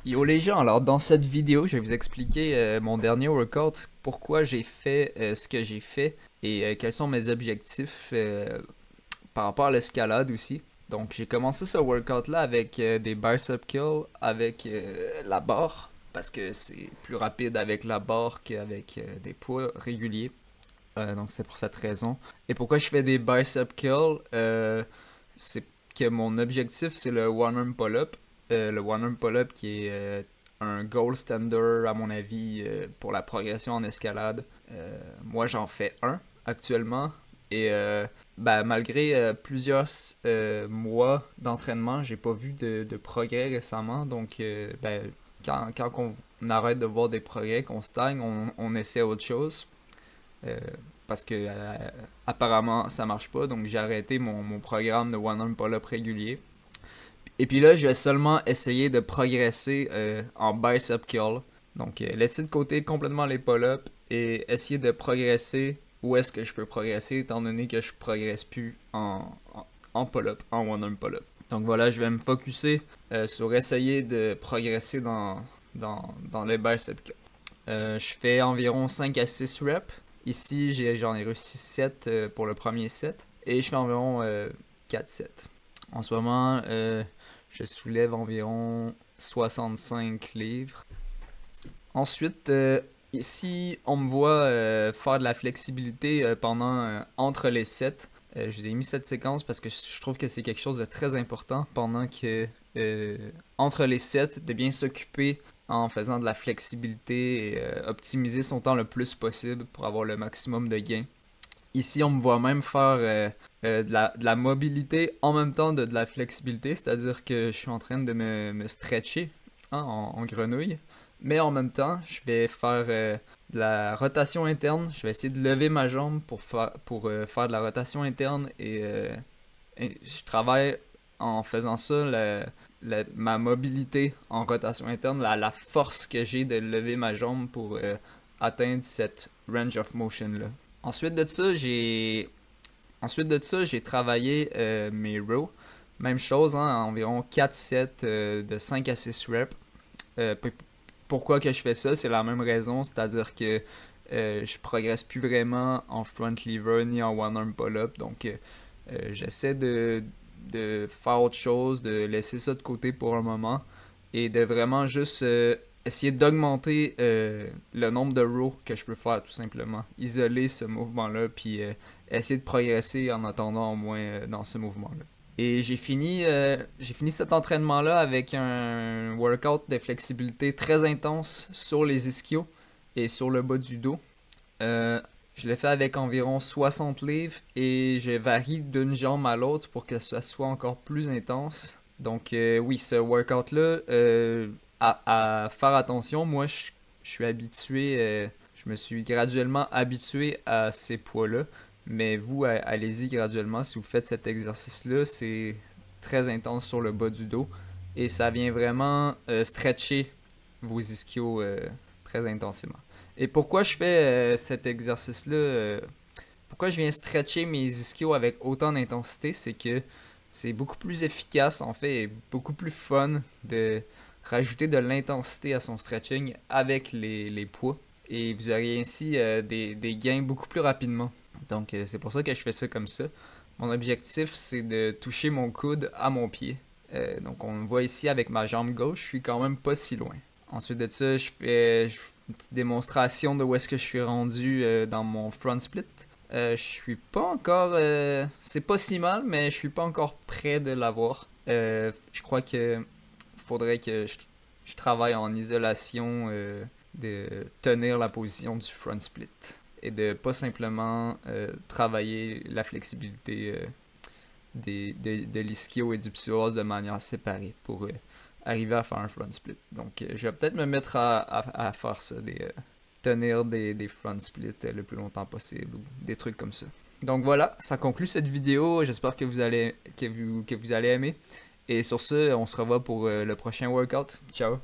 Yo les gens, alors dans cette vidéo, je vais vous expliquer mon dernier workout, pourquoi j'ai fait ce que j'ai fait et quels sont mes objectifs par rapport à l'escalade aussi. Donc j'ai commencé ce workout là avec des bicep curls avec la barre parce que c'est plus rapide avec la barre qu'avec des poids réguliers. Donc c'est pour cette raison. Et pourquoi je fais des bicep curls, c'est que mon objectif c'est le one arm pull-up. Le one arm pull-up qui est un gold standard à mon avis pour la progression en escalade. Moi j'en fais un actuellement. Et malgré plusieurs mois d'entraînement, j'ai pas vu de progrès récemment. Donc quand on arrête de voir des progrès, qu'on stagne, on essaie autre chose. Euh, parce que apparemment ça marche pas, donc j'ai arrêté mon programme de One Arm Pull-Up régulier. Et puis là, je vais seulement essayer de progresser en bicep curl. Donc laisser de côté complètement les pull-ups et essayer de progresser où est-ce que je peux progresser étant donné que je progresse plus en pull-up, en One Arm Pull-Up. Donc voilà, je vais me focuser sur essayer de progresser dans les bicep curls. Je fais environ 5 à 6 reps. Ici, j'en ai réussi 7 pour le premier set. Et je fais environ 4 sets. En ce moment, je soulève environ 65 livres. Ensuite, ici, on me voit faire de la flexibilité entre les sets. Je vous ai mis cette séquence parce que je trouve que c'est quelque chose de très important entre les sets, de bien s'occuper en faisant de la flexibilité et optimiser son temps le plus possible pour avoir le maximum de gains. Ici, on me voit même faire de la mobilité en même temps de la flexibilité, c'est-à-dire que je suis en train de me stretcher en grenouille, mais en même temps, je vais faire de la rotation interne. Je vais essayer de lever ma jambe pour faire de la rotation interne et je travaille en faisant ça ma mobilité en rotation interne, la force que j'ai de lever ma jambe pour atteindre cette range of motion là. Ensuite de ça, j'ai travaillé mes rows. Même chose, hein, environ 4 sets de 5 à 6 reps. Euh, Pourquoi que je fais ça? C'est la même raison, c'est-à-dire que je progresse plus vraiment en front lever ni en one arm pull-up. Donc j'essaie de faire autre chose, de laisser ça de côté pour un moment et de vraiment juste essayer d'augmenter le nombre de rows que je peux faire tout simplement. Isoler ce mouvement-là puis essayer de progresser en attendant au moins dans ce mouvement-là. Et j'ai fini cet entraînement-là avec un workout de flexibilité très intense sur les ischios et sur le bas du dos. Euh, je l'ai fait avec environ 60 livres et je varie d'une jambe à l'autre pour que ça soit encore plus intense. Donc oui, ce workout-là, à faire attention, moi je suis habitué, je me suis graduellement habitué à ces poids-là. Mais vous, allez-y graduellement. Si vous faites cet exercice-là, c'est très intense sur le bas du dos. Et ça vient vraiment stretcher vos ischios très intensément. Et pourquoi je fais cet exercice-là pourquoi je viens stretcher mes ischios avec autant d'intensité, c'est que c'est beaucoup plus efficace en fait et beaucoup plus fun de rajouter de l'intensité à son stretching avec les poids. Et vous auriez ainsi des gains beaucoup plus rapidement. Donc c'est pour ça que je fais ça comme ça. Mon objectif c'est de toucher mon coude à mon pied. Donc on le voit ici avec ma jambe gauche, je suis quand même pas si loin. Ensuite de ça, je fais une petite démonstration de où est-ce que je suis rendu dans mon front split. Je suis pas encore. C'est pas si mal, mais je suis pas encore prêt de l'avoir. Je crois que faudrait que je travaille en isolation de tenir la position du front split et de pas simplement travailler la flexibilité de l'ischio et du psoas de manière séparée pour arriver à faire un front split. Donc je vais peut-être me mettre à faire ça, tenir des front splits le plus longtemps possible ou des trucs comme ça. Donc voilà, ça conclut cette vidéo. J'espère que vous allez aimer. Et sur ce, on se revoit pour le prochain workout. Ciao!